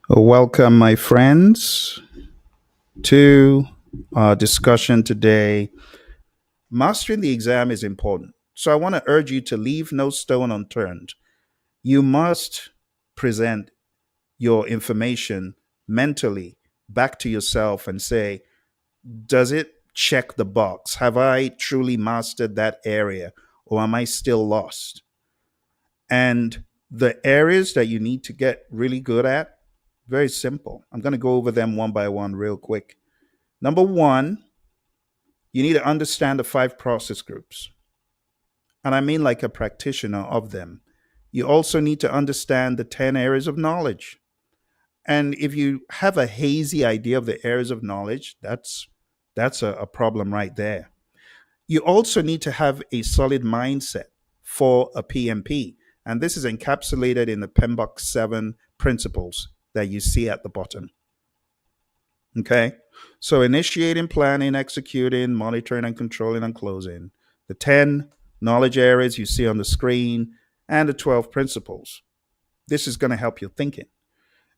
Welcome, my friends, to our discussion today. Mastering the exam is important. So I want to urge you to leave no stone unturned. You must present your information mentally back to yourself and say, does it check the box? Have I truly mastered that area or am I still lost? And the areas that you need to get really good at, very simple. I'm going to go over them one by one real quick. Number one, you need to understand the five process groups. And I mean like a practitioner of them. You also need to understand the 10 areas of knowledge. And if you have a hazy idea of the areas of knowledge, that's a problem right there. You also need to have a solid mindset for a PMP. And this is encapsulated in the PMBOK 7 principles that you see at the bottom. Okay. So initiating, planning, executing, monitoring, and controlling and closing. The 10 knowledge areas you see on the screen and the 12 principles. This is going to help your thinking.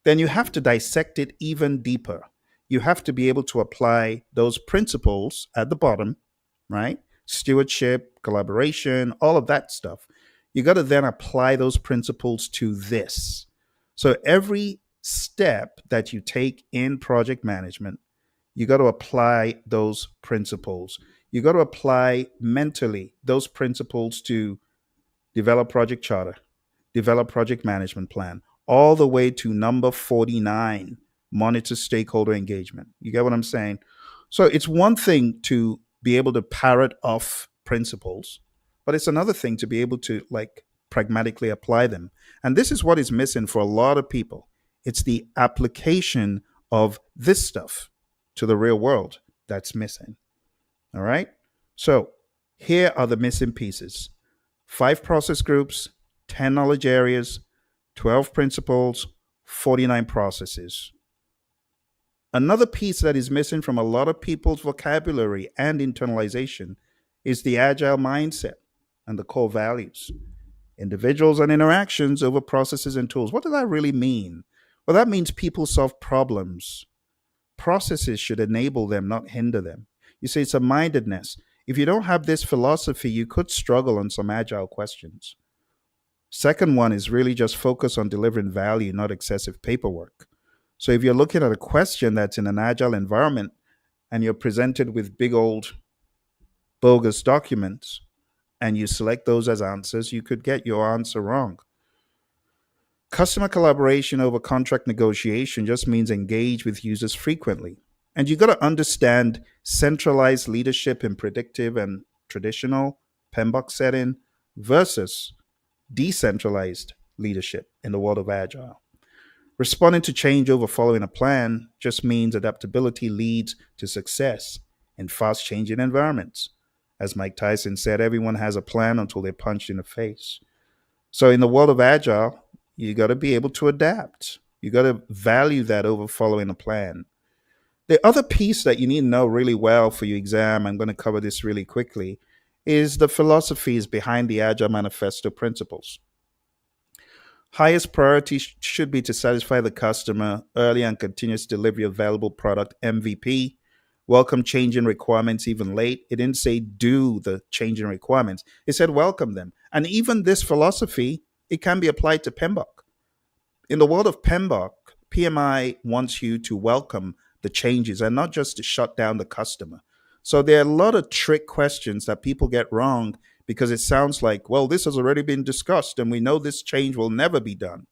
Then you have to dissect it even deeper. You have to be able to apply those principles at the bottom, right? Stewardship, collaboration, all of that stuff. You got to then apply those principles to this. So every step that you take in project management, you got to apply those principles. You got to apply mentally those principles to develop project charter, develop project management plan, all the way to number 49, monitor stakeholder engagement. You get what I'm saying? So it's one thing to be able to parrot off principles, but it's another thing to be able to like pragmatically apply them. And this is what is missing for a lot of people. It's the application of this stuff to the real world that's missing. All right? So here are the missing pieces: five process groups, 10 knowledge areas, 12 principles, 49 processes. Another piece that is missing from a lot of people's vocabulary and internalization is the agile mindset and the core values. Individuals and interactions over processes and tools. What does that really mean? Well, that means people solve problems. Processes should enable them, not hinder them. You see, it's a mindedness. If you don't have this philosophy, you could struggle on some agile questions. Second one is really just focus on delivering value, not excessive paperwork. So if you're looking at a question that's in an agile environment and you're presented with big old bogus documents and you select those as answers, you could get your answer wrong. Customer collaboration over contract negotiation just means engage with users frequently. And you got to understand centralized leadership in predictive and traditional PMBOK setting versus decentralized leadership in the world of agile. Responding to change over following a plan just means adaptability leads to success in fast changing environments. As Mike Tyson said, everyone has a plan until they're punched in the face. So in the world of agile, you got to be able to adapt. You got to value that over following a plan. The other piece that you need to know really well for your exam, I'm going to cover this really quickly, is the philosophies behind the Agile Manifesto principles. Highest priority should be to satisfy the customer, early and continuous delivery of valuable product, MVP. Welcome changing requirements even late. It didn't say do the changing requirements. It said welcome them. And even this philosophy, it can be applied to PMBOK. In the world of PMBOK, PMI wants you to welcome the changes and not just to shut down the customer. So there are a lot of trick questions that people get wrong because it sounds like, well, this has already been discussed and we know this change will never be done.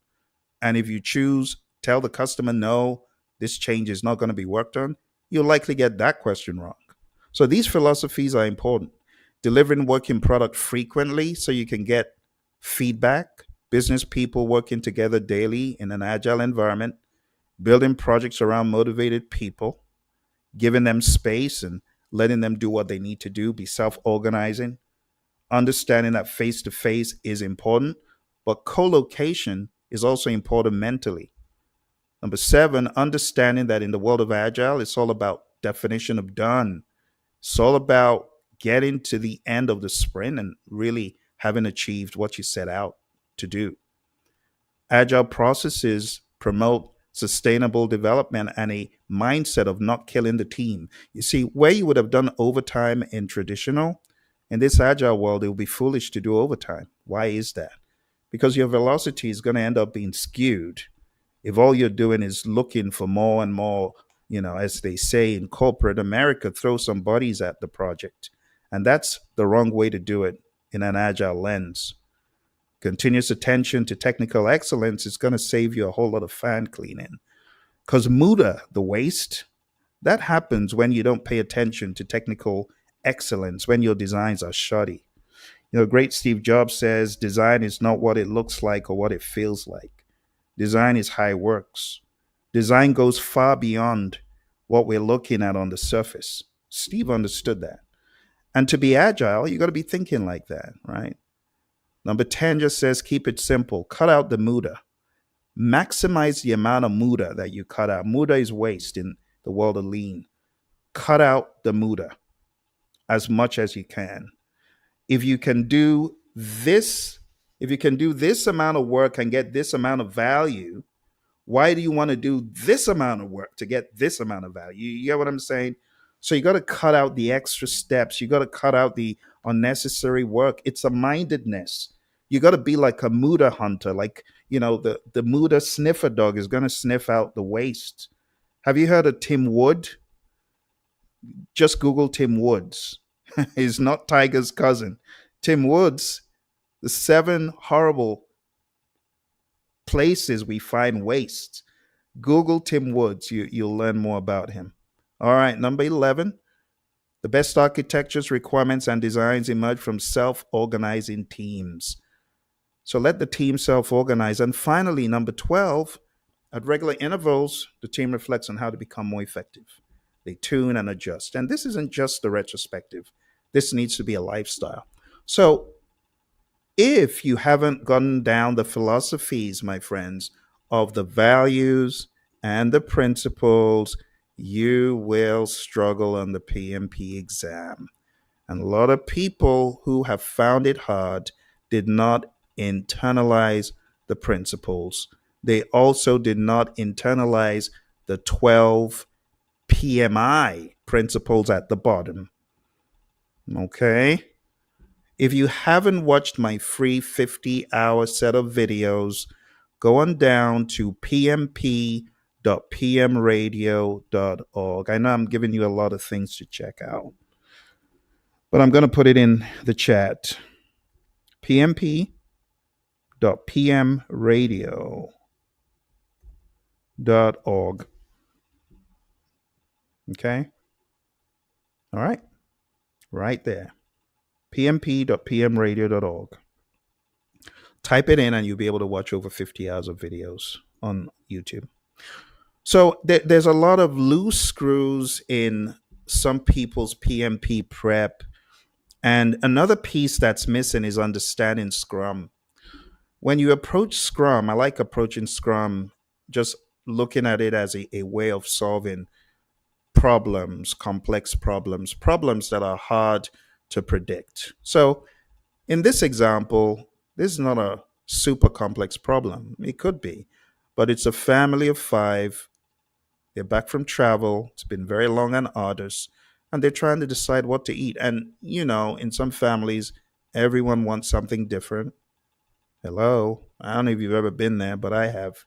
And if you choose, tell the customer, no, this change is not going to be worked on, you'll likely get that question wrong. So these philosophies are important. Delivering working product frequently so you can get feedback, business people working together daily in an agile environment, building projects around motivated people, giving them space and letting them do what they need to do, be self-organizing, understanding that face-to-face is important, but co-location is also important mentally. Number 7, understanding that in the world of agile, it's all about definition of done. It's all about getting to the end of the sprint and really having achieved what you set out to do. Agile processes promote sustainable development, and a mindset of not killing the team. You see, where you would have done overtime in traditional, in this agile world, it would be foolish to do overtime. Why is that? Because your velocity is going to end up being skewed if all you're doing is looking for more and more, as they say in corporate America, throw some bodies at the project. And that's the wrong way to do it in an agile lens. Continuous attention to technical excellence is going to save you a whole lot of fan cleaning. Because muda, the waste, that happens when you don't pay attention to technical excellence, when your designs are shoddy. Great Steve Jobs says design is not what it looks like or what it feels like. Design is how it works. Design goes far beyond what we're looking at on the surface. Steve understood that. And to be agile, you got to be thinking like that, right? Number 10 just says keep it simple. Cut out the muda. Maximize the amount of muda that you cut out. Muda is waste in the world of lean. Cut out the muda as much as you can. If you can do this, if you can do this amount of work and get this amount of value, why do you want to do this amount of work to get this amount of value? You get what I'm saying? So you got to cut out the extra steps. You got to cut out the unnecessary work. It's a mindedness. You got to be like a Muda hunter. Like, the Muda sniffer dog is going to sniff out the waste. Have you heard of Tim Wood? Just Google Tim Woods. He's not Tiger's cousin. Tim Woods, the 7 horrible places we find waste. Google Tim Woods. You'll learn more about him. All right, number 11. The best architectures, requirements, and designs emerge from self-organizing teams. So let the team self-organize. And finally, number 12, at regular intervals, the team reflects on how to become more effective. They tune and adjust. And this isn't just the retrospective. This needs to be a lifestyle. So if you haven't gotten down the philosophies, my friends, of the values and the principles, you will struggle on the PMP exam. And a lot of people who have found it hard did not internalize the principles. They also did not internalize the 12 PMI principles at the bottom. Okay? If you haven't watched my free 50-hour set of videos, go on down to pmp.pmradio.org. I know I'm giving you a lot of things to check out, but I'm going to put it in the chat. pmp.pmradio.org. Okay? All right? Right there. pmp.pmradio.org. Type it in and you'll be able to watch over 50 hours of videos on YouTube. So there's a lot of loose screws in some people's PMP prep. And another piece that's missing is understanding Scrum. When you approach Scrum, I like approaching Scrum just looking at it as a way of solving problems, complex problems that are hard to predict. So in this example, this is not a super complex problem. It could be, but it's a family of 5. They're back from travel. It's been very long and arduous, and they're trying to decide what to eat. And, in some families, everyone wants something different. Hello. I don't know if you've ever been there, but I have.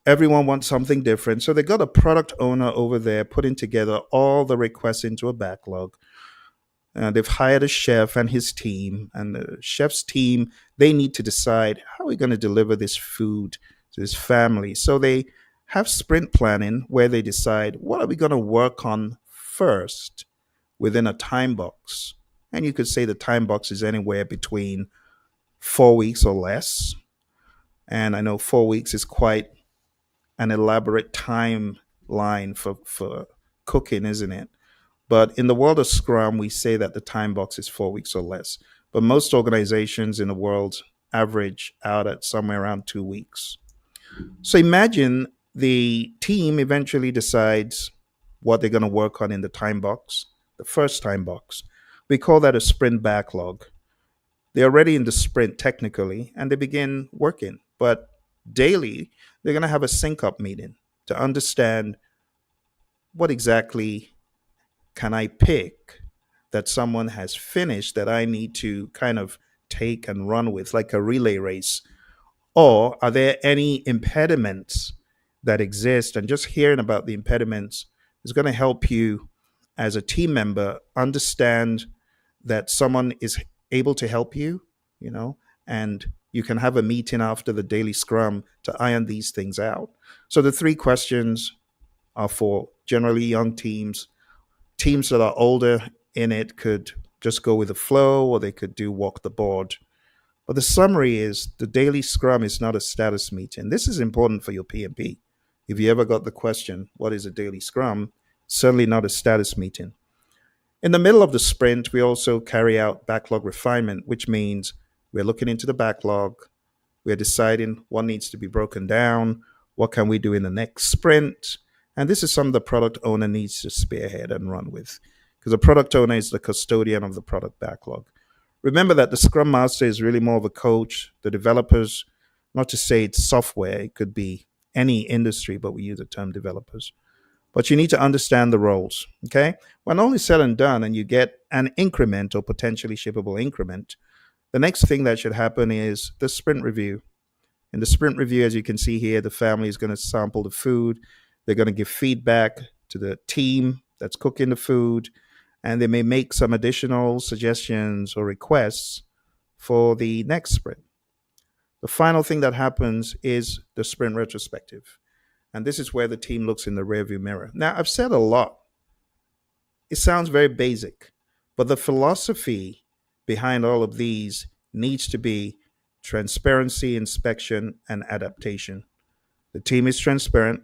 Everyone wants something different. So they got a product owner over there putting together all the requests into a backlog. They've hired a chef and his team, and the chef's team, they need to decide how are we going to deliver this food to this family. So they have sprint planning where they decide what are we going to work on first within a time box. And you could say the time box is anywhere between 4 weeks or less. And I know 4 weeks is quite an elaborate timeline for cooking, isn't it? But in the world of Scrum, we say that the time box is 4 weeks or less. But most organizations in the world average out at somewhere around 2 weeks. So imagine the team eventually decides what they're going to work on in the time box, the first time box. We call that a sprint backlog. They're already in the sprint technically, and they begin working. But daily, they're going to have a sync up meeting. to understand what exactly can I pick that someone has finished that I need to kind of take and run with, like a relay race? Or are there any impediments that exist? And just hearing about the impediments is going to help you as a team member understand that someone is able to help you, you know, and you can have a meeting after the daily scrum to iron these things out. So the three questions are for generally young teams. Teams that are older in it could just go with the flow, or they could do walk the board. But the summary is the daily scrum is not a status meeting. This is important for your PMP. If you ever got the question, what is a daily scrum? Certainly not a status meeting. In the middle of the sprint, we also carry out backlog refinement, which means we're looking into the backlog, we're deciding what needs to be broken down, what can we do in the next sprint. And this is something the product owner needs to spearhead and run with, because the product owner is the custodian of the product backlog. Remember that the Scrum Master is really more of a coach. The developers, not to say it's software, it could be any industry, but we use the term developers. But you need to understand the roles, okay? When all is said and done and you get an increment or potentially shippable increment, the next thing that should happen is the sprint review. In the sprint review, as you can see here, the family is going to sample the food. They're going to give feedback to the team that's cooking the food, and they may make some additional suggestions or requests for the next sprint. The final thing that happens is the sprint retrospective. And this is where the team looks in the rearview mirror. Now, I've said a lot. It sounds very basic, but the philosophy behind all of these needs to be transparency, inspection, and adaptation. The team is transparent.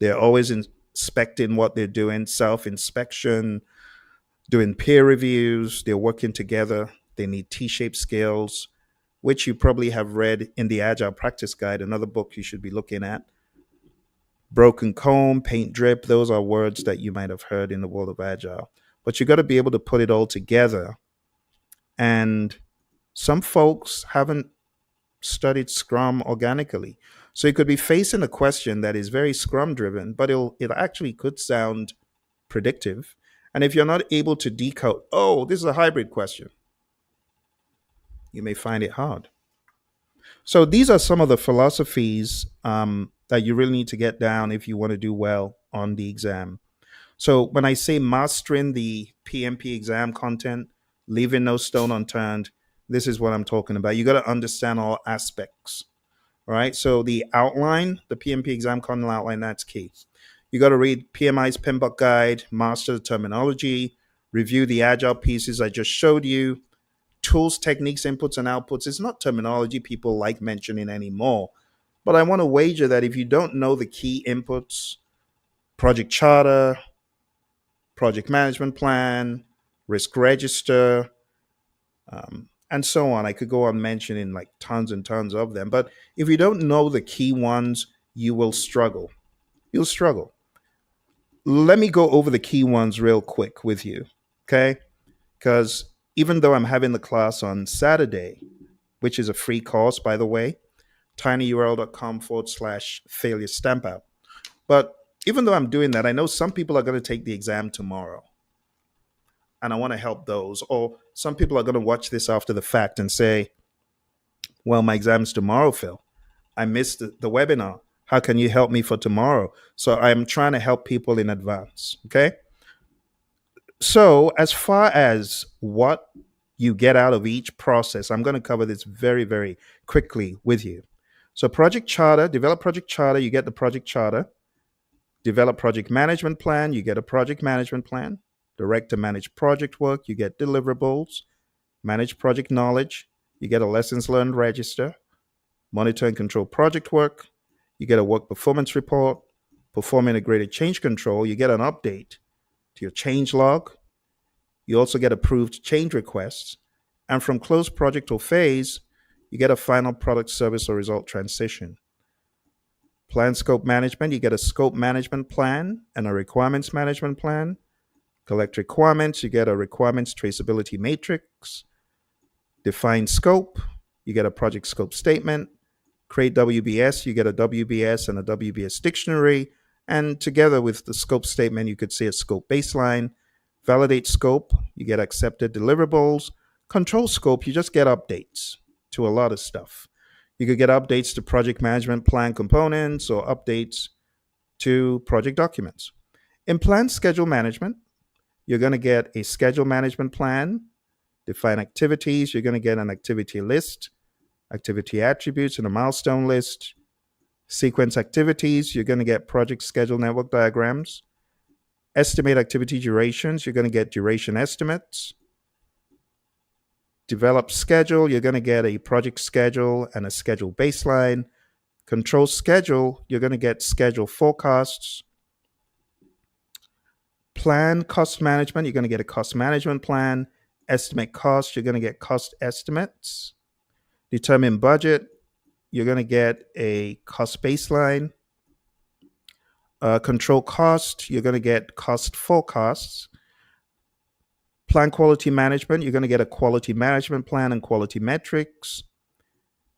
They're always inspecting what they're doing, self inspection, doing peer reviews. They're working together. They need T shaped skills, which you probably have read in the Agile Practice Guide, another book you should be looking at. Broken comb, paint drip, those are words that you might have heard in the world of Agile. But you got to be able to put it all together. And some folks haven't studied Scrum organically. So you could be facing a question that is very Scrum driven, but it actually could sound predictive. And if you're not able to decode, oh, this is a hybrid question, you may find it hard. So these are some of the philosophies that you really need to get down if you want to do well on the exam. So when I say mastering the PMP exam content, leaving no stone unturned, this is what I'm talking about. You got to understand all aspects. All right. So the outline, the PMP exam content outline, that's key. You got to read PMI's PMBOK guide, master the terminology, review the agile pieces I just showed you, tools, techniques, inputs, and outputs. It's not terminology people like mentioning anymore. But I want to wager that if you don't know the key inputs, project charter, project management plan, risk register, and so on. I could go on mentioning like tons and tons of them. But if you don't know the key ones, you will struggle. You'll struggle. Let me go over the key ones real quick with you, okay? Because even though I'm having the class on Saturday, which is a free course, by the way, tinyurl.com/failure stampout. But even though I'm doing that, I know some people are going to take the exam tomorrow. And I want to help those. Or some people are going to watch this after the fact and say, well, my exam's tomorrow, Phill. I missed the webinar. How can you help me for tomorrow? So I'm trying to help people in advance. Okay. So as far as what you get out of each process, I'm going to cover this very, very quickly with you. So project charter, develop project charter, you get the project charter. Develop project management plan, you get a project management plan. Direct to manage project work, you get deliverables. Manage project knowledge, you get a lessons learned register. Monitor and control project work, you get a work performance report. Perform integrated change control, you get an update to your change log. You also get approved change requests. And from close project or phase, you get a final product, service, or result transition. Plan scope management, you get a scope management plan and a requirements management plan. Collect requirements, you get a requirements traceability matrix. Define scope, you get a project scope statement. Create WBS, you get a WBS and a WBS dictionary And together with the scope statement, you could say a scope baseline, validate scope, you get accepted deliverables, control scope, you just get updates to a lot of stuff. You could get updates to project management plan components or updates to project documents. In plan schedule management, you're going to get a schedule management plan, define activities, you're going to get an activity list, activity attributes, and a milestone list. Sequence activities, you're going to get project schedule network diagrams. Estimate activity durations, you're going to get duration estimates. Develop schedule, you're going to get a project schedule and a schedule baseline. Control schedule, you're going to get schedule forecasts. Plan cost management, you're going to get a cost management plan. Estimate cost, you're going to get cost estimates. Determine budget, you're going to get a cost baseline. Control cost, you're going to get cost forecasts. Plan quality management, you're going to get a quality management plan and quality metrics.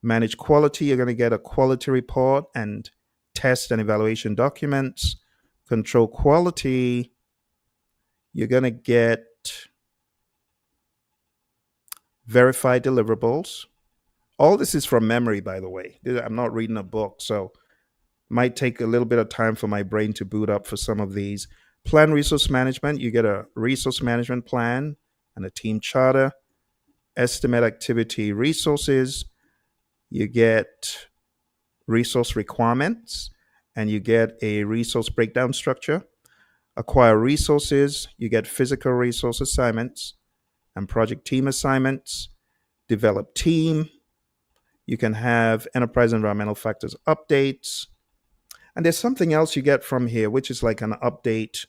Manage quality, you're going to get a quality report and test and evaluation documents. Control quality, you're going to get verified deliverables. All this is from memory, by the way. I'm not reading a book, so might take a little bit of time for my brain to boot up for some of these. Plan resource management, you get a resource management plan and a team charter. Estimate activity resources, you get resource requirements, and you get a resource breakdown structure. Acquire resources, you get physical resource assignments and project team assignments. Develop team, you can have enterprise environmental factors updates. And there's something else you get from here, which is like an update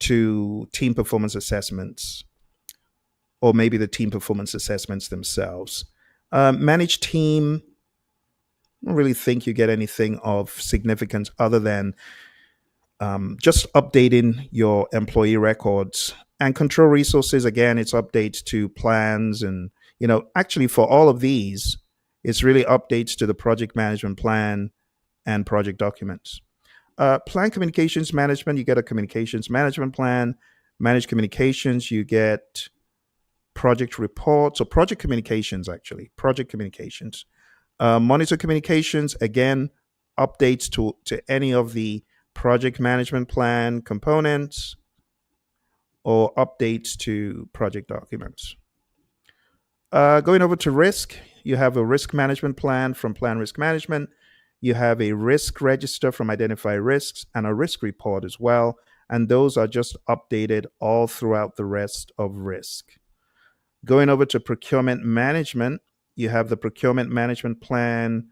to team performance assessments, or maybe the team performance assessments themselves. Manage team, I don't really think you get anything of significance other than just updating your employee records. And control resources, again, it's updates to plans. And, actually for all of these, it's really updates to the project management plan and project documents. Plan communications management, you get a communications management plan. Manage communications, you get project reports, or project communications, actually, project communications. Monitor communications, again, updates to any of the project management plan components or updates to project documents. Going over to risk, you have a risk management plan from Plan Risk Management. You have a risk register from Identify Risks and a risk report as well. And those are just updated all throughout the rest of risk. Going over to procurement management, you have the procurement management plan.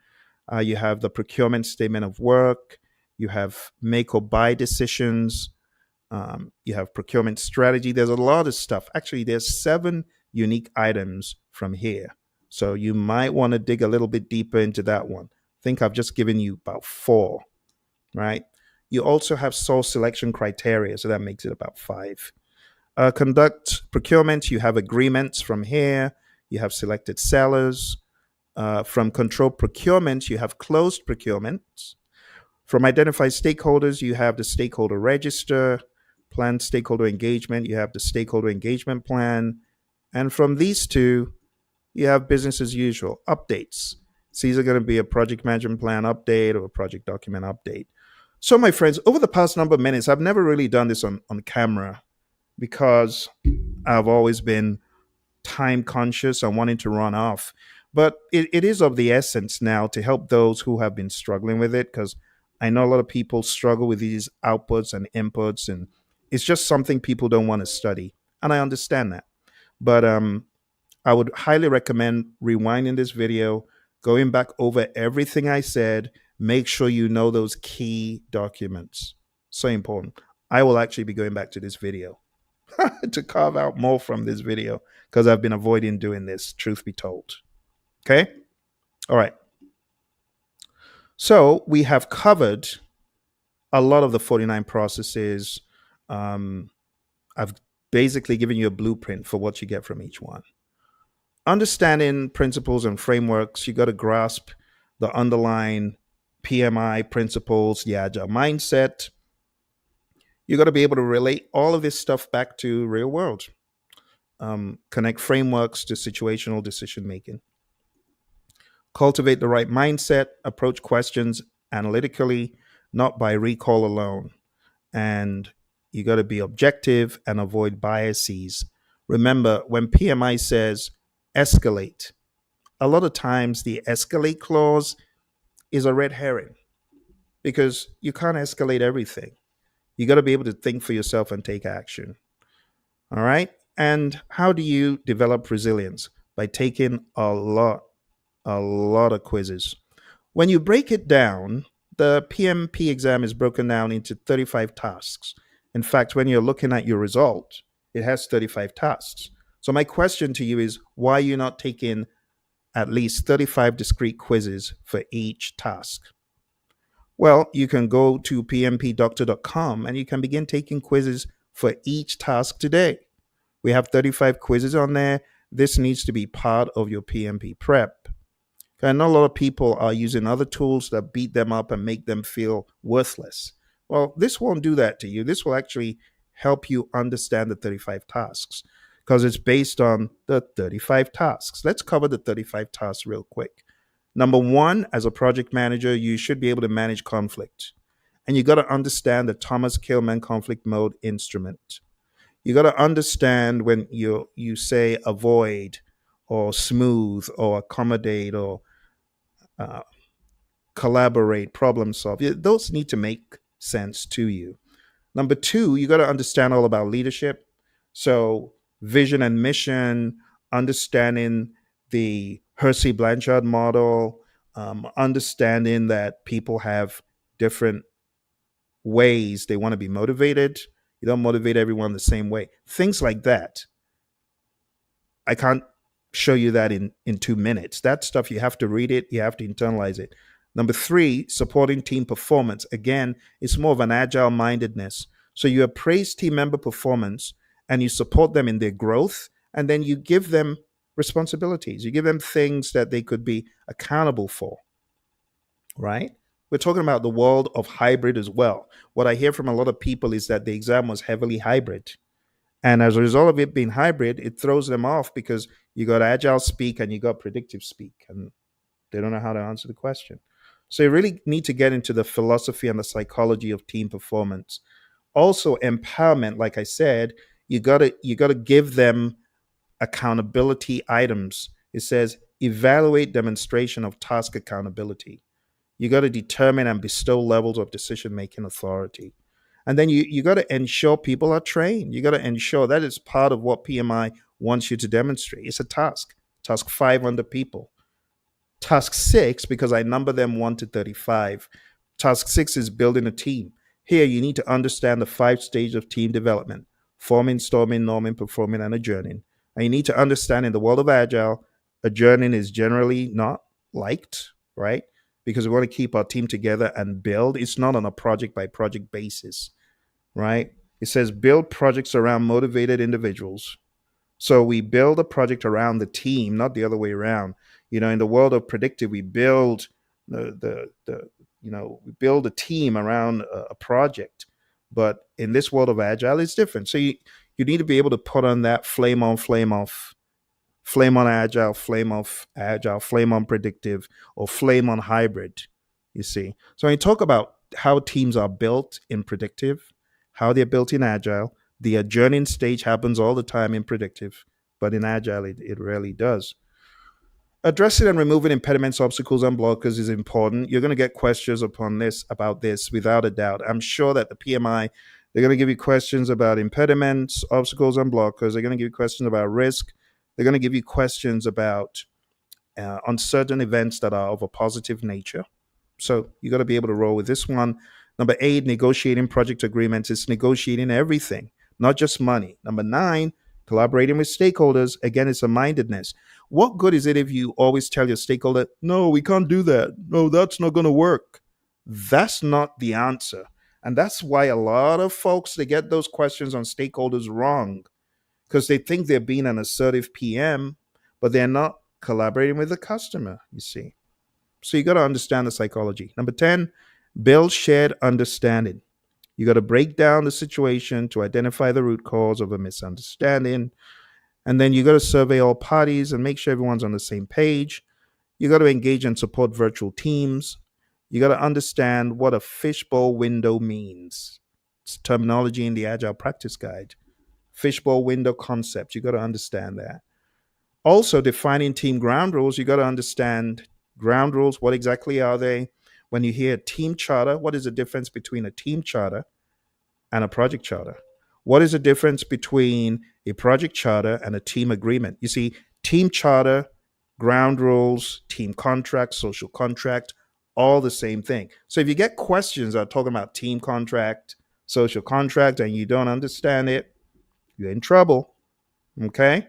You have the procurement statement of work. You have make or buy decisions. You have procurement strategy. There's a lot of stuff. Actually, there's 7 unique items from here. So you might want to dig a little bit deeper into that one. I think I've just given you about 4, right? You also have source selection criteria, so that makes it about 5. Conduct procurement, you have agreements from here. You have selected sellers. From control procurement, you have closed procurements. From identify stakeholders, you have the stakeholder register. Plan stakeholder engagement, you have the stakeholder engagement plan. And from these 2, you have business as usual, updates. So these are going to be a project management plan update or a project document update. So my friends, over the past number of minutes, I've never really done this on camera because I've always been time conscious and wanting to run off. But it is of the essence now to help those who have been struggling with it, because I know a lot of people struggle with these outputs and inputs, and it's just something people don't want to study. And I understand that. But I would highly recommend rewinding this video, going back over everything I said. Make sure you know those key documents. So important. I will actually be going back to this video to carve out more from this video because I've been avoiding doing this, truth be told. Okay? All right. So we have covered a lot of the 49 processes. I've basically given you a blueprint for what you get from each one. Understanding principles and frameworks, you got to grasp the underlying PMI principles, the agile mindset, You got to be able to relate all of this stuff back to real world. Connect frameworks to situational decision making. Cultivate the right mindset. Approach questions analytically, not by recall alone. And you got to be objective and avoid biases. Remember, when PMI says escalate, a lot of times the escalate clause is a red herring because you can't escalate everything. You got to be able to think for yourself and take action. All right. And how do you develop resilience? By taking a lot of quizzes. When you break it down, the PMP exam is broken down into 35 tasks. In fact, when you're looking at your result, it has 35 tasks. So, my question to you is why are you not taking at least 35 discrete quizzes for each task? Well, you can go to pmpdoctor.com and you can begin taking quizzes for each task today. We have 35 quizzes on there. This needs to be part of your PMP prep. I know a lot of people are using other tools that beat them up and make them feel worthless. Well, this won't do that to you. This will actually help you understand the 35 tasks because it's based on the 35 tasks. Let's cover the 35 tasks real quick. Number one, as a project manager, you should be able to manage conflict. And you got to understand the Thomas Kilmann conflict mode instrument. You got to understand when you say avoid or smooth or accommodate or uh, collaborate, problem solve. Those need to make sense to you. Number two, you got to understand all about leadership. So, vision and mission, understanding the Hersey Blanchard model, understanding that people have different ways they want to be motivated. You don't motivate everyone the same way. Things like that. I can't show you that in 2 minutes. That stuff, you have to read it, you have to internalize it. Number three, supporting team performance. Again, it's more of an agile mindedness. So you appraise team member performance and you support them in their growth, and then you give them responsibilities. You give them things that they could be accountable for, right? We're talking about the world of hybrid as well. What I hear from a lot of people is that the exam was heavily hybrid. And as a result of it being hybrid, it throws them off because you got agile speak and you got predictive speak, and they don't know how to answer the question. So you really need to get into the philosophy and the psychology of team performance. Also, empowerment, like I said, you gotta give them accountability items. It says evaluate demonstration of task accountability. You got to determine and bestow levels of decision making authority. And then you got to ensure people are trained. You got to ensure that is part of what PMI wants you to demonstrate. It's a task 500 people. Task six, because I number them 1 to 35, task six is building a team. Here, you need to understand the 5 stages of team development: forming, storming, norming, performing, and adjourning. And you need to understand in the world of Agile, adjourning is generally not liked, right? Because we want to keep our team together and build. It's not on a project by project basis, right? It says build projects around motivated individuals. So we build a project around the team, not the other way around. In the world of predictive, we build we build a team around a project. But in this world of agile, it's different. So you need to be able to put on that flame on, flame off, flame on agile, flame off agile, flame on predictive, or flame on hybrid. You see. So when you talk about how teams are built in predictive, how they're built in agile, the adjourning stage happens all the time in predictive, but in agile, it rarely does. Addressing and removing impediments, obstacles, and blockers is important. You're going to get questions about this without a doubt. I'm sure that the PMI, they're going to give you questions about impediments, obstacles, and blockers. They're going to give you questions about risk. They're going to give you questions about uncertain events that are of a positive nature. So you got to be able to roll with this one. Number 8, negotiating project agreements. It's negotiating everything, not just money. Number 9, collaborating with stakeholders. Again, it's a mindedness. What good is it if you always tell your stakeholder, no, we can't do that. No, that's not going to work. That's not the answer. And that's why a lot of folks, they get those questions on stakeholders wrong because they think they're being an assertive PM, but they're not collaborating with the customer, you see. So you got to understand the psychology. Number 10, build shared understanding. You got to break down the situation to identify the root cause of a misunderstanding. And then you got to survey all parties and make sure everyone's on the same page. You got to engage and support virtual teams. You got to understand what a fishbowl window means. It's terminology in the Agile Practice Guide. Fishbowl window concept. You got to understand that. Also, defining team ground rules. You got to understand ground rules. What exactly are they? When you hear team charter, what is the difference between a team charter and a project charter? What is the difference between a project charter and a team agreement? You see, team charter, ground rules, team contract, social contract, all the same thing. So if you get questions that are talking about team contract, social contract, and you don't understand it, you're in trouble. Okay?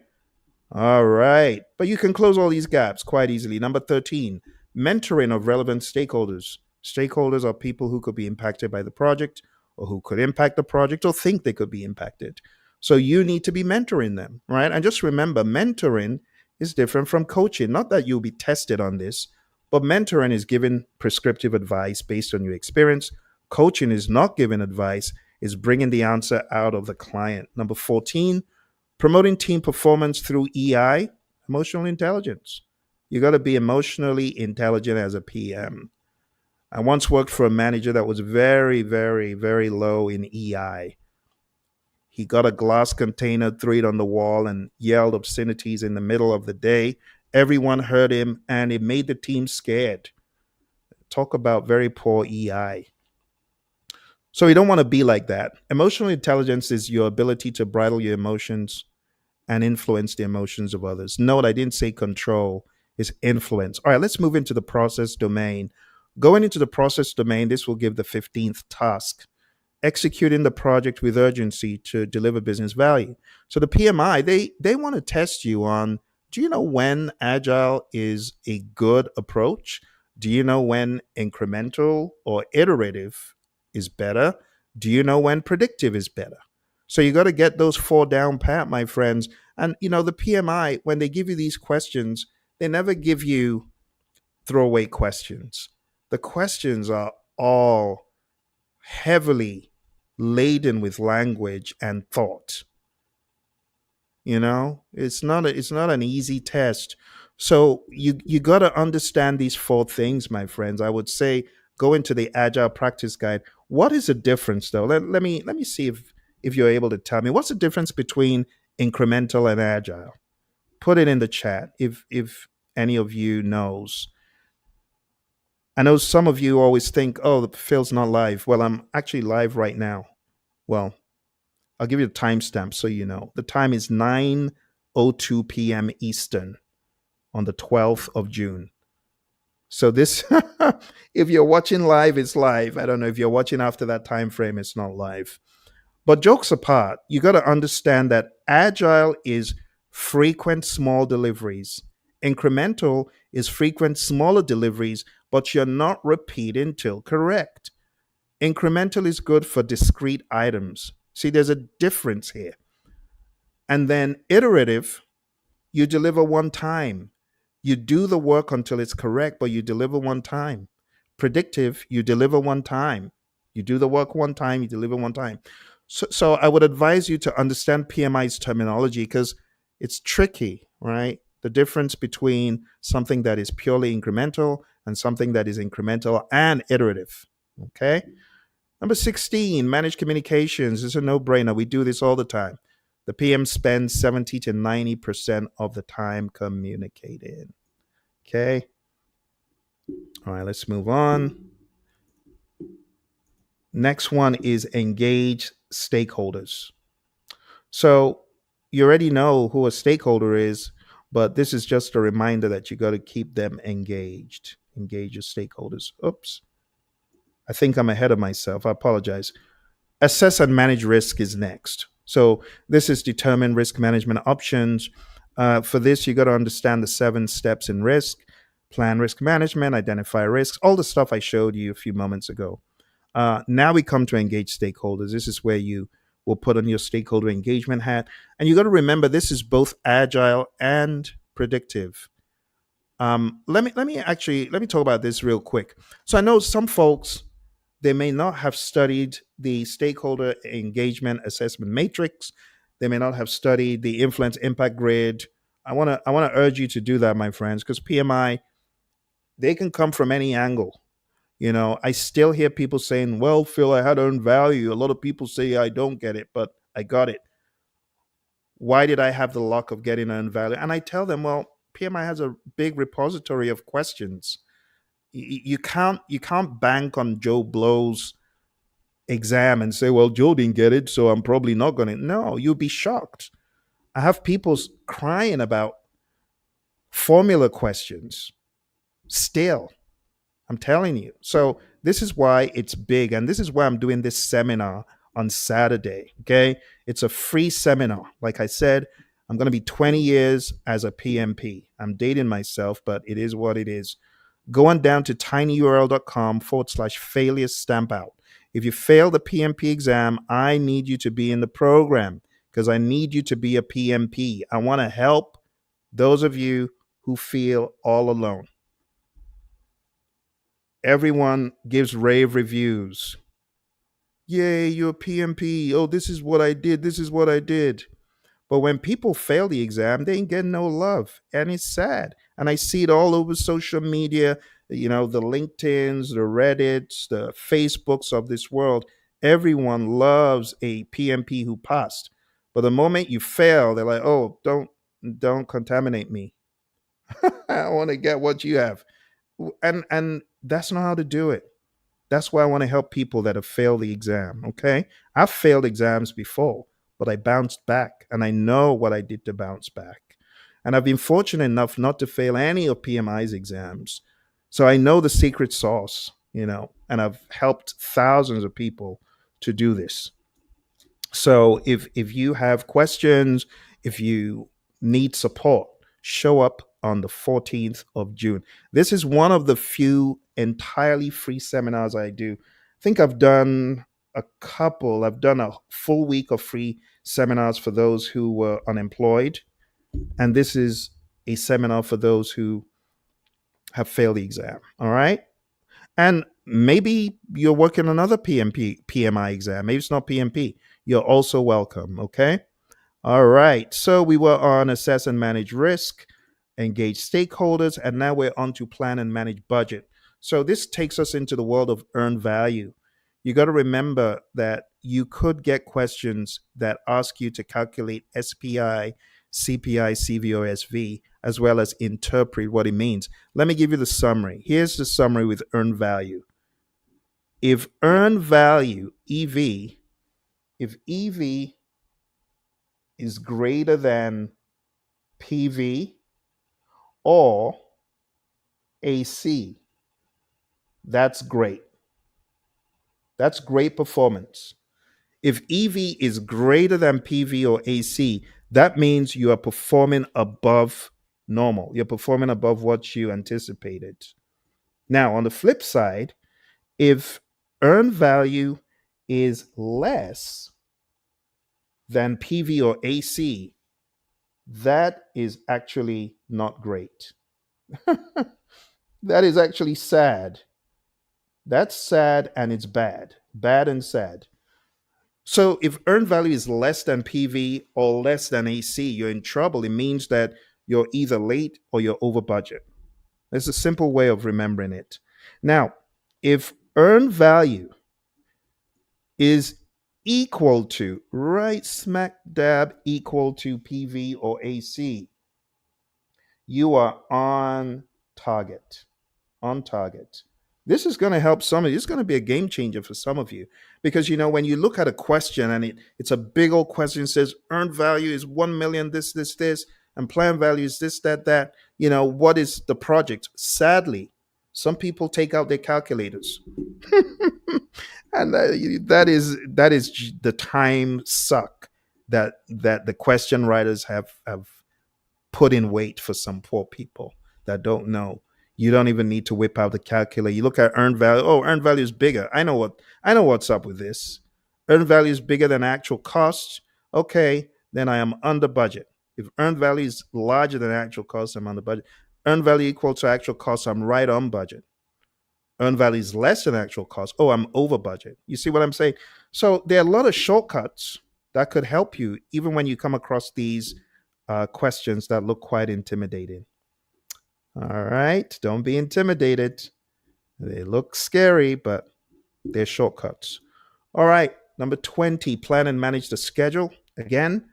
All right. But you can close all these gaps quite easily. Number 13, mentoring of relevant stakeholders. Stakeholders are people who could be impacted by the project or who could impact the project or think they could be impacted. So you need to be mentoring them, right? And just remember, mentoring is different from coaching. Not that you'll be tested on this, but mentoring is giving prescriptive advice based on your experience. Coaching is not giving advice, is bringing the answer out of the client. Number 14, promoting team performance through EI, emotional intelligence. You got to be emotionally intelligent as a PM. I once worked for a manager that was very, very, very low in EI. He got a glass container, threw it on the wall, and yelled obscenities in the middle of the day. Everyone heard him, and it made the team scared. Talk about very poor EI. So you don't want to be like that. Emotional intelligence is your ability to bridle your emotions and influence the emotions of others. Note, I didn't say control, it's influence. All right, let's move into the process domain. Going into the process domain, this will give the 15th task, executing the project with urgency to deliver business value. So the PMI, they want to test you on, do you know when agile is a good approach? Do you know when incremental or iterative is better? Do you know when predictive is better? So you got to get those four down pat, my friends. And the PMI, when they give you these questions, they never give you throwaway questions. The questions are all heavily laden with language and thought. It's not an easy test. So you got to understand these four things, my friends. I would say go into the Agile Practice Guide. What is the difference, though? Let me see if you're able to tell me what's the difference between incremental and agile. Put it in the chat if any of you knows. I know some of you always think, oh, the Phil's not live. Well, I'm actually live right now. Well, I'll give you the timestamp so you know. The time is 9:02 p.m. Eastern on the 12th of June. So this, if you're watching live, it's live. I don't know if you're watching after that time frame, it's not live. But jokes apart, you got to understand that agile is frequent small deliveries. Incremental is frequent smaller deliveries, but you're not repeating till correct. Incremental is good for discrete items. See, there's a difference here. And then iterative, you deliver one time. You do the work until it's correct, but you deliver one time. Predictive, you deliver one time. You do the work one time, you deliver one time. So I would advise you to understand PMI's terminology because it's tricky, right? The difference between something that is purely incremental and something that is incremental and iterative. Okay. Number 16, manage communications. It's a no brainer. We do this all the time. The PM spends 70 to 90% of the time communicating. Okay. All right, let's move on. Next one is engage stakeholders. So you already know who a stakeholder is, but this is just a reminder that you got to keep them engaged. Engage your stakeholders. Oops. I think I'm ahead of myself. I apologize. Assess and manage risk is next. So this is determine risk management options. For this, you got to understand the 7 steps in risk, plan risk management, identify risks, all the stuff I showed you a few moments ago. Now we come to engage stakeholders. This is where you will put on your stakeholder engagement hat. And you got to remember this is both agile and predictive. Let me talk about this real quick. So I know some folks They may not have studied the stakeholder engagement assessment matrix. They may not have studied the influence impact grid. I want to urge you to do that, my friends, because PMI, they can come from any angle. I still hear people saying, "Well, Phil, I had earned value." A lot of people say I don't get it, but I got it. Why did I have the luck of getting earned value? And I tell them, well, PMI has a big repository of questions. You can't bank on Joe Blow's exam and say, well, Joe didn't get it, so I'm probably not going to. No, you'll be shocked. I have people crying about formula questions still. I'm telling you. So this is why it's big. And this is why I'm doing this seminar on Saturday. Okay. It's a free seminar. Like I said, I'm going to be 20 years as a PMP. I'm dating myself, but it is what it is. Go on down to tinyurl.com/failure stamp out. If you fail the PMP exam, I need you to be in the program because I need you to be a PMP. I want to help those of you who feel all alone. Everyone gives rave reviews. Yay, you're a PMP. Oh, this is what I did. This is what I did. But when people fail the exam, they ain't getting no love. And it's sad. And I see it all over social media, the LinkedIns, the Reddits, the Facebooks of this world. Everyone loves a PMP who passed. But the moment you fail, they're like, oh, don't contaminate me. I want to get what you have. And that's not how to do it. That's why I want to help people that have failed the exam. Okay. I've failed exams before, but I bounced back and I know what I did to bounce back. And I've been fortunate enough not to fail any of PMI's exams. So I know the secret sauce, and I've helped thousands of people to do this. So if you have questions, if you need support, show up on the 14th of June. This is one of the few entirely free seminars I do. I think I've done a couple. I've done a full week of free seminars for those who were unemployed, and this is a seminar for those who have failed the exam. All right? And maybe you're working another PMI exam. Maybe it's not PMP. You're also welcome. Okay. All right. So we were on assess and manage risk, engage stakeholders, and now we're on to plan and manage budget. So this takes us into the world of earned value. You got to remember that you could get questions that ask you to calculate SPI, CPI, CVOSV, as well as interpret what it means. Let me give you the summary. Here's the summary with earned value. If earned value, if EV is greater than PV or AC, that's great. That's great performance. If EV is greater than PV or AC, that means you are performing above normal. You're performing above what you anticipated. Now, on the flip side, if earned value is less than PV or AC, that is actually not great. That is actually sad. That's sad and it's bad and sad. So if earned value is less than PV or less than AC, you're in trouble. It means that you're either late or you're over budget. There's a simple way of remembering it. Now, if earned value is equal to, right smack dab equal to PV or AC, you are on target. On target. This is going to help some of you. It's going to be a game changer for some of you because when you look at a question and it's a big old question, it says earned value is 1 million, this, and plan value is this, that. What is the project? Sadly, some people take out their calculators, and that is the time suck that the question writers have put in weight for some poor people that don't know. You don't even need to whip out the calculator. You look at earned value. Oh, earned value is bigger. I know what's up with this. Earned value is bigger than actual costs. Okay, then I am under budget. If earned value is larger than actual costs, I'm under budget. Earned value equal to actual costs, I'm right on budget. Earned value is less than actual cost. Oh, I'm over budget. You see what I'm saying? So there are a lot of shortcuts that could help you even when you come across these questions that look quite intimidating. All right. Don't be intimidated. They look scary, but they're shortcuts. All right. Number 20, plan and manage the schedule. Again,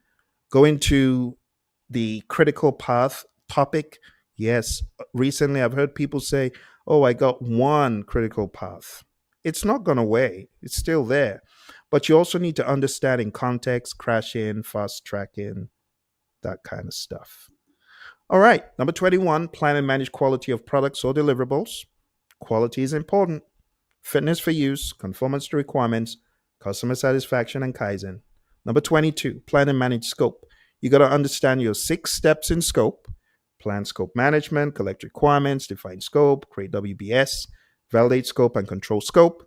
go into the critical path topic. Yes, recently I've heard people say, oh, I got one critical path. It's not gone away, it's still there. But you also need to understand in context, crash in, fast tracking, that kind of stuff. All right, number 21, plan and manage quality of products or deliverables. Quality is important. Fitness for use, conformance to requirements, customer satisfaction, and Kaizen. Number 22, plan and manage scope. You got to understand your 6 steps in scope: plan scope management, collect requirements, define scope, create WBS, validate scope, and control scope.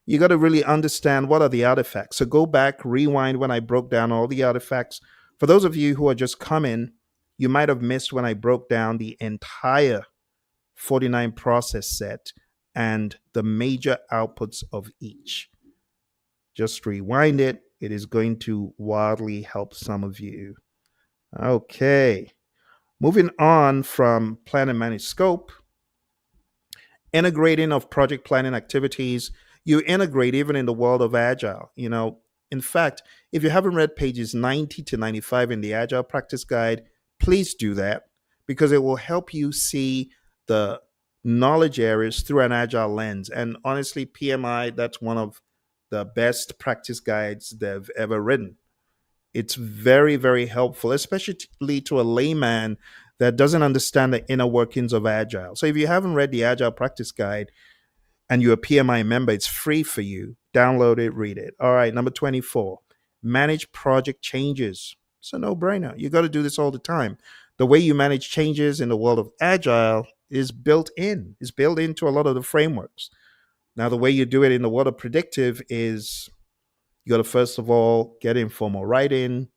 You got to really understand what are the artifacts. So go back, rewind when I broke down all the artifacts. For those of you who are just coming, you might have missed when I broke down the entire 49 process set and the major outputs of each. Just rewind it. It is going to wildly help some of you. Okay. Moving on from plan and manage scope, integrating of project planning activities. You integrate even in the world of Agile. In fact, if you haven't read pages 90 to 95 in the Agile Practice Guide, please do that because it will help you see the knowledge areas through an Agile lens. And honestly, PMI, that's one of the best practice guides they've ever written. It's very, very helpful, especially to a layman that doesn't understand the inner workings of Agile. So if you haven't read the Agile Practice Guide and you're a PMI member, it's free for you. Download it, read it. All right, number 24, manage project changes. It's a no brainer. You got to do this all the time. The way you manage changes in the world of Agile is built into a lot of the frameworks. Now, the way you do it in the world of predictive is you got to first of all get informal writing,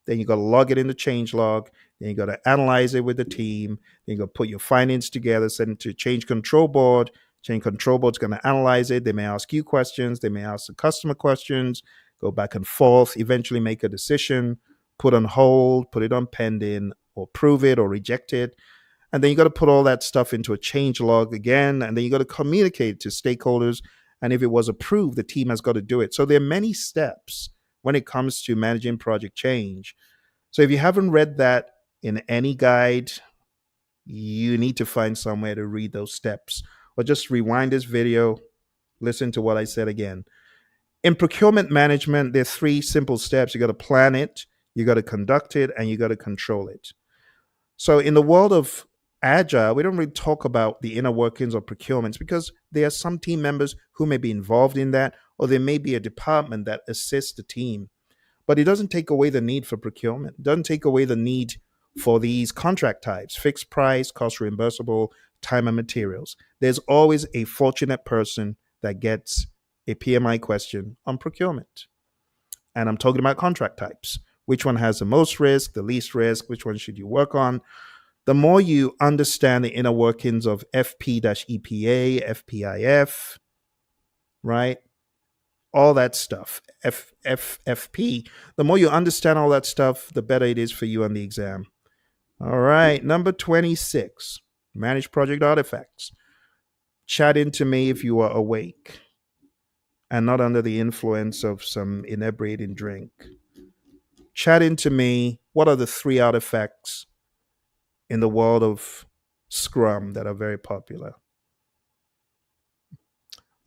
then you got to log it in the change log, then you got to analyze it with the team, then you got to put your findings together, send it to change control board. Change control board's going to analyze it. They may ask you questions, they may ask the customer questions, go back and forth, eventually make a decision, put on hold, put it on pending, or approve it or reject it. And then you got to put all that stuff into a change log again, and then you got to communicate to stakeholders. And if it was approved, the team has got to do it. So there are many steps when it comes to managing project change. So if you haven't read that in any guide, you need to find somewhere to read those steps, or just rewind this video, listen to what I said again. In procurement management, there are 3 simple steps. You got to plan it, you got to conduct it, and you got to control it. So in the world of Agile, we don't really talk about the inner workings of procurements because there are some team members who may be involved in that, or there may be a department that assists the team. But it doesn't take away the need for procurement. It doesn't take away the need for these contract types: fixed price, cost reimbursable, time and materials. There's always a fortunate person that gets a PMI question on procurement. And I'm talking about contract types. Which one has the most risk, the least risk? Which one should you work on? The more you understand the inner workings of FP-EPA, FPIF, right? All that stuff, FFP, the more you understand all that stuff, the better it is for you on the exam. All right, number 26, manage project artifacts. Chat into me if you are awake and not under the influence of some inebriating drink. Chat into me. What are the 3 artifacts in the world of Scrum that are very popular?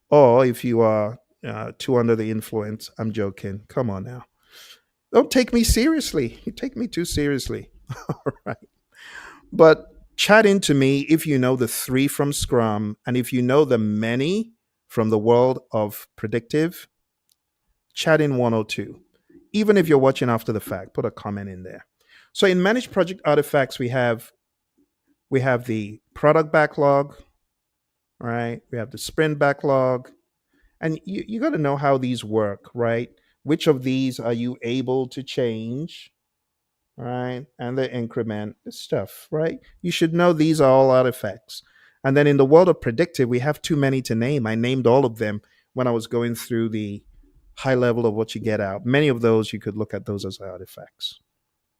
Or if you are too under the influence, I'm joking. Come on now. Don't take me seriously. You take me too seriously. All right. But chat into me if you know the 3 from Scrum, and if you know the many from the world of predictive, chat in 102. Even if you're watching after the fact, put a comment in there. So in managed project artifacts, we have the product backlog, right? We have the sprint backlog. And you got to know how these work, right? Which of these are you able to change, right? And the increment stuff, right? You should know these are all artifacts. And then in the world of predictive, we have too many to name. I named all of them when I was going through the high level of what you get out. Many of those, you could look at those as artifacts.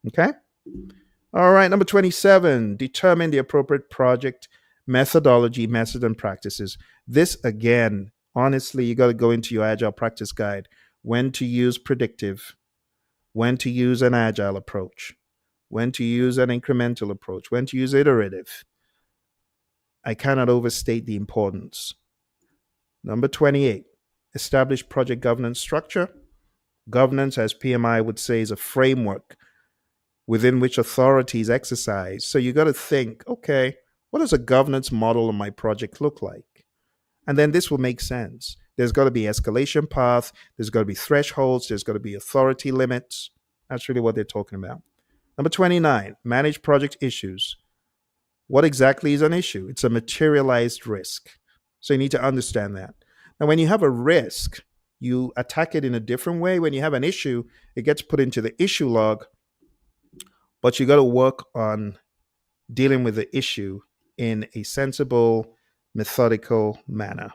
Okay? All right, number 27, determine the appropriate project methodology, methods, and practices. This, again, honestly, you got to go into your agile practice guide when to use predictive, when to use an agile approach, when to use an incremental approach, when to use iterative. I cannot overstate the importance. Number 28, establish project governance structure. Governance, as PMI would say, is a framework within which authorities exercise. So you got to think, okay, what does a governance model of my project look like? And then this will make sense. There's got to be escalation path, there's got to be thresholds, there's got to be authority limits. That's really what they're talking about. Number 29, manage project issues. What exactly is an issue? It's a materialized risk. So you need to understand that. Now, when you have a risk, you attack it in a different way. When you have an issue, it gets put into the issue log, but you got to work on dealing with the issue in a sensible, methodical manner.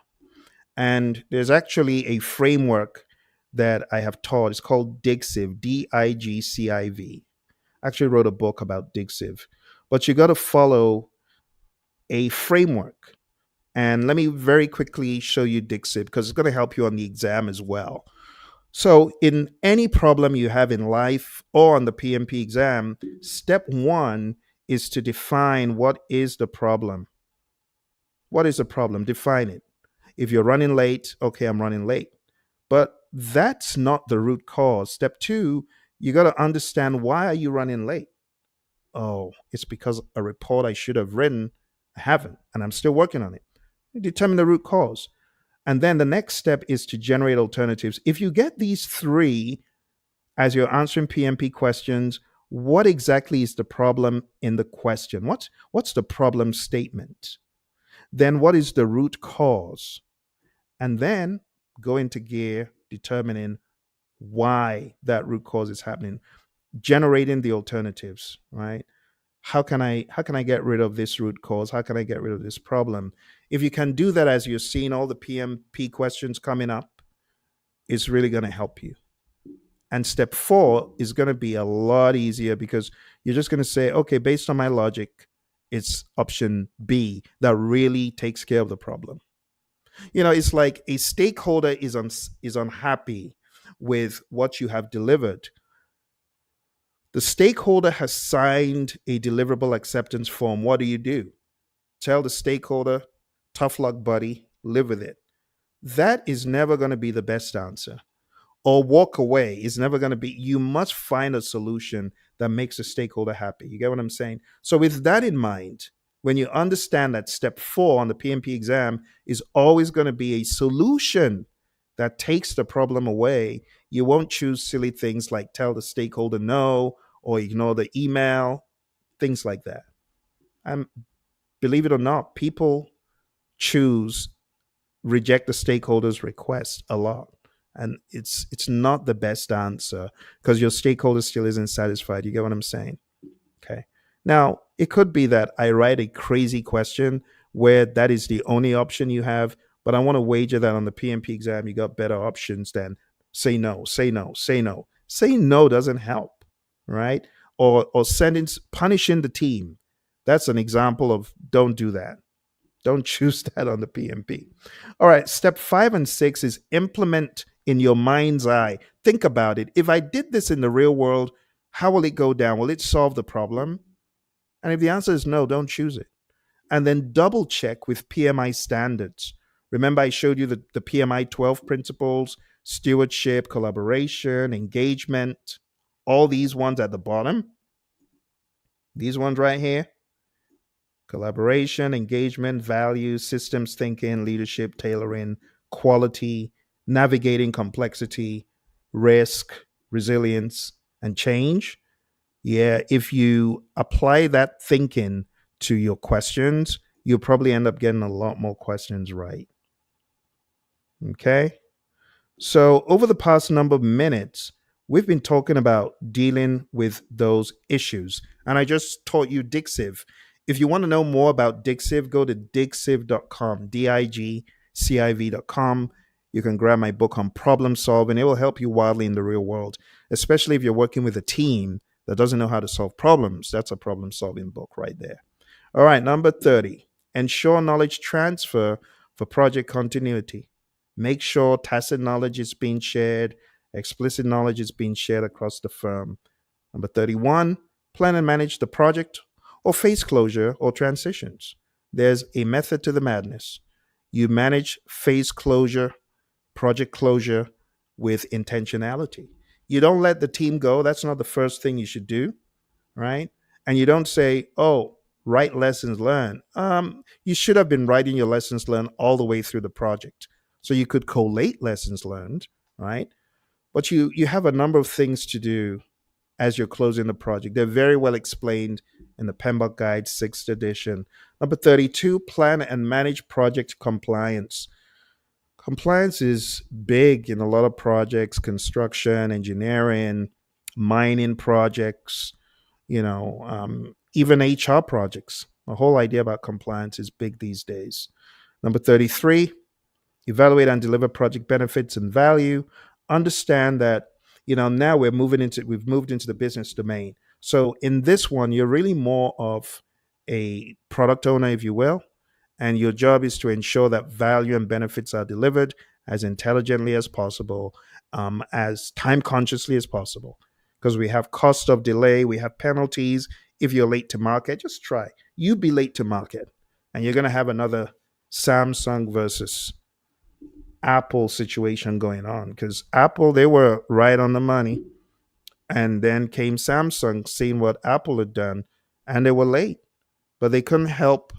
And there's actually a framework that I have taught. It's called DIGCIV, DIGCIV. I actually wrote a book about DIGCIV. But you got to follow a framework. And let me very quickly show you DIGCIV because it's going to help you on the exam as well. So, in any problem you have in life or on the PMP exam, step one is to define what is the problem. What is the problem? Define it. If you're running late, okay, I'm running late. But that's not the root cause. Step two, you got to understand, why are you running late? Oh, it's because a report I should have written, I haven't, and I'm still working on it. You determine the root cause. And then the next step is to generate alternatives. If you get these three as you're answering PMP questions, what exactly is the problem in the question? What's the problem statement? Then what is the root cause? And then go into gear determining why that root cause is happening, generating the alternatives, right? How can I get rid of this root cause? How can I get rid of this problem? If you can do that as you're seeing all the PMP questions coming up, it's really going to help you. And step four is going to be a lot easier because you're just going to say, okay, based on my logic, it's option B that really takes care of the problem. It's like a stakeholder is unhappy with what you have delivered. The stakeholder has signed a deliverable acceptance form. What do? Tell the stakeholder, tough luck, buddy, live with it. That is never going to be the best answer. Or walk away is never going to be. You must find a solution that makes the stakeholder happy. You get what I'm saying? So, with that in mind, when you understand that step four on the PMP exam is always going to be a solution that takes the problem away, you won't choose silly things like tell the stakeholder no or ignore the email, things like that. And believe it or not, people choose reject the stakeholder's request a lot. And it's not the best answer because your stakeholder still isn't satisfied. You get what I'm saying? Okay. Now, it could be that I write a crazy question where that is the only option you have, but I want to wager that on the PMP exam, you got better options than say no, say no, say no. Saying no doesn't help, right? Or punishing the team. That's an example of don't do that. Don't choose that on the PMP. All right, step 5 and 6 is implement in your mind's eye. Think about it. If I did this in the real world, how will it go down? Will it solve the problem? And if the answer is no, don't choose it. And then double check with PMI standards. Remember, I showed you the PMI 12 principles: stewardship, collaboration, engagement, all these ones at the bottom. These ones right here: collaboration, engagement, values, systems thinking, leadership, tailoring, quality, navigating complexity, risk, resilience, and change. Yeah, if you apply that thinking to your questions, you'll probably end up getting a lot more questions right. Okay? So, over the past number of minutes, we've been talking about dealing with those issues. And I just taught you DIGCIV. If you want to know more about Digciv, go to digciv.com, digciv.com. You can grab my book on problem solving. It will help you wildly in the real world, especially if you're working with a team that doesn't know how to solve problems. That's a problem solving book right there. All right, number 30. Ensure knowledge transfer for project continuity. Make sure tacit knowledge is being shared, explicit knowledge is being shared across the firm. Number 31, plan and manage the project or phase closure or transitions. There's a method to the madness. You manage phase closure, project closure with intentionality. You don't let the team go. That's not the first thing you should do, right? And you don't say, oh, write lessons learned. You should have been writing your lessons learned all the way through the project. So you could collate lessons learned, right? But you have a number of things to do as you're closing the project. They're very well explained in the PMBOK Guide, 6th edition. Number 32, plan and manage project compliance. Compliance is big in a lot of projects, construction, engineering, mining projects, even HR projects. The whole idea about compliance is big these days. Number 33, evaluate and deliver project benefits and value. Understand that, now we've moved into the business domain. So in this one, you're really more of a product owner, if you will, and your job is to ensure that value and benefits are delivered as intelligently as possible, as time consciously as possible. Because we have cost of delay, we have penalties. If you're late to market, just try. You be late to market, and you're going to have another Samsung versus Apple situation going on, because Apple, they were right on the money. And then came Samsung seeing what Apple had done, and they were late, but they couldn't help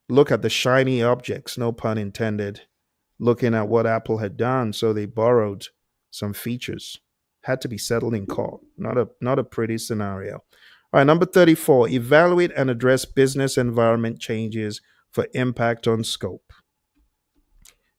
look at the shiny objects, no pun intended, looking at what Apple had done. So they borrowed some features. Had to be settled in court. Not a pretty scenario. All right, number 34, evaluate and address business environment changes for impact on scope.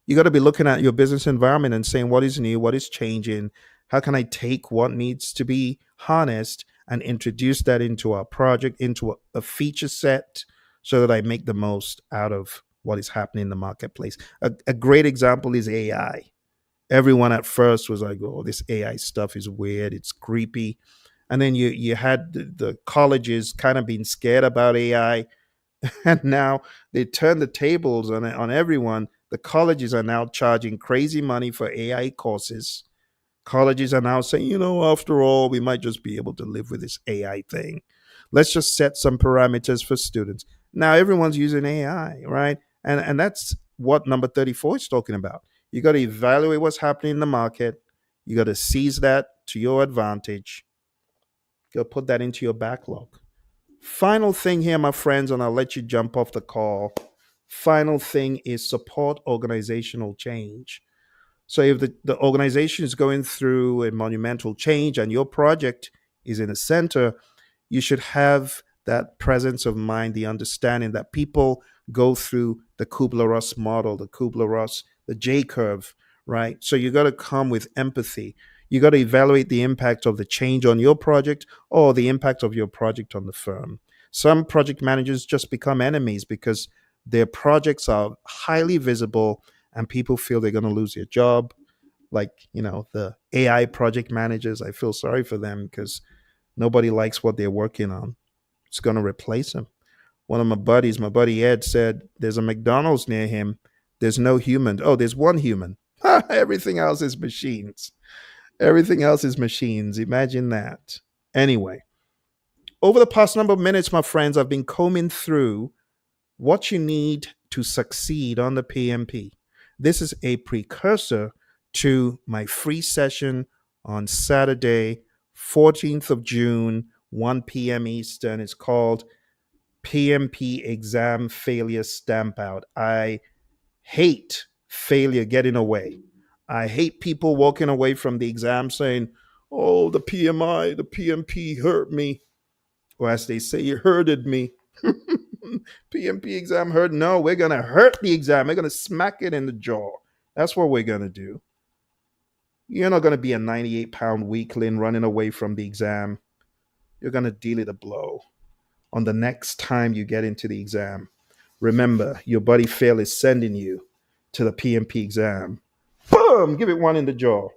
You got to be looking at your business environment and saying what is new, what is changing, how can I take what needs to be harnessed and introduce that into our project, into a feature set, so that I make the most out of what is happening in the marketplace. A great example is AI. Everyone at first was like, oh, this AI stuff is weird, it's creepy. And then you had the colleges kind of being scared about AI. And now they turn the tables on everyone. The colleges are now charging crazy money for AI courses. Colleges are now saying, after all, we might just be able to live with this AI thing. Let's just set some parameters for students. Now everyone's using AI, right? And that's what number 34 is talking about. You got to evaluate what's happening in the market. You got to seize that to your advantage. You got to put that into your backlog. Final thing here, my friends, and I'll let you jump off the call. Final thing is support organizational change. So if the organization is going through a monumental change and your project is in the center, you should have that presence of mind, the understanding that people go through the Kubler-Ross model, the Kubler-Ross, the J curve, right? So you got to come with empathy. You got to evaluate the impact of the change on your project or the impact of your project on the firm. Some project managers just become enemies because their projects are highly visible and people feel they're going to lose their job. Like, the AI project managers, I feel sorry for them because nobody likes what they're working on. It's going to replace them. One of my buddies, my buddy Ed, said there's a McDonald's near him. There's no human. Oh, there's one human. Everything else is machines. Everything else is machines. Imagine that. Anyway, over the past number of minutes, my friends, I've been combing through what you need to succeed on the PMP. This is a precursor to my free session on Saturday, 14th of June, 1 p.m. Eastern. It's called PMP Exam Failure Stampout. I hate failure getting away. I hate people walking away from the exam saying, oh, the PMI, the PMP hurt me. Or as they say, it hurted me. PMP exam hurt. No, we're going to hurt the exam. We're going to smack it in the jaw. That's what we're going to do. You're not going to be a 98-pound weakling running away from the exam. You're going to deal it a blow. on the next time you get into the exam. Remember, your buddy Phill is sending you to the PMP exam. Boom! Give it one in the jaw.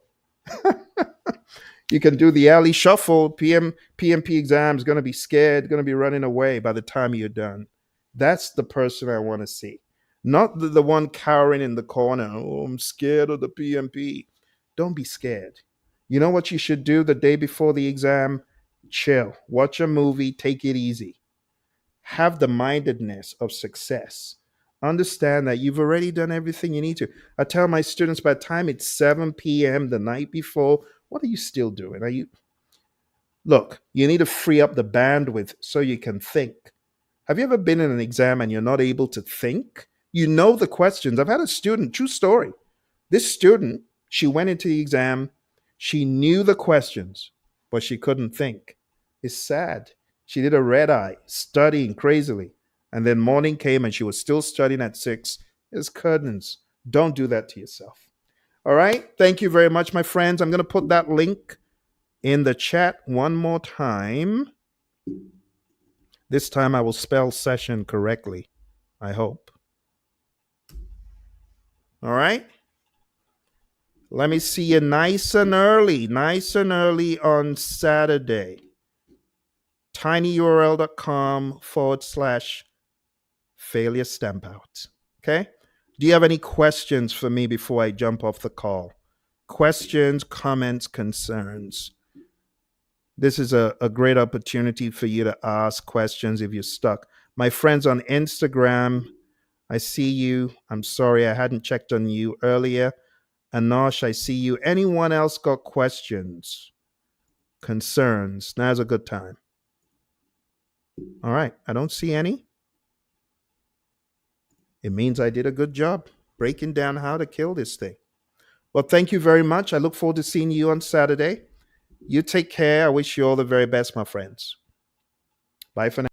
You can do the alley shuffle. PMP exam is going to be scared, going to be running away by the time you're done. That's the person I want to see. Not the one cowering in the corner. Oh, I'm scared of the PMP. Don't be scared. You know what you should do the day before the exam? Chill. Watch a movie. Take it easy. Have the mindedness of success. Understand that you've already done everything you need to. I tell my students by the time it's 7 p.m. the night before, what are you still doing? Are you Look, you need to free up the bandwidth so you can think. Have you ever been in an exam and you're not able to think? You know the questions. I've had a student, true story. This student, she went into the exam, she knew the questions, but she couldn't think. It's sad. She did a red eye, studying crazily. And then morning came and she was still studying at 6. It's curtains. Don't do that to yourself. All right. Thank you very much, my friends. I'm going to put that link in the chat one more time. This time I will spell session correctly, I hope. All right. Let me see you nice and early on Saturday. tinyurl.com/failure stampout. Okay. Do you have any questions for me before I jump off the call? Questions, comments, concerns? This is a great opportunity for you to ask questions if you're stuck. My friends on Instagram, I see you. I'm sorry I hadn't checked on you earlier. Anosh, I see you. Anyone else got questions, concerns? Now's a good time. All right. I don't see any. It means I did a good job breaking down how to kill this thing. Well, thank you very much. I look forward to seeing you on Saturday. You take care. I wish you all the very best, my friends. Bye for now.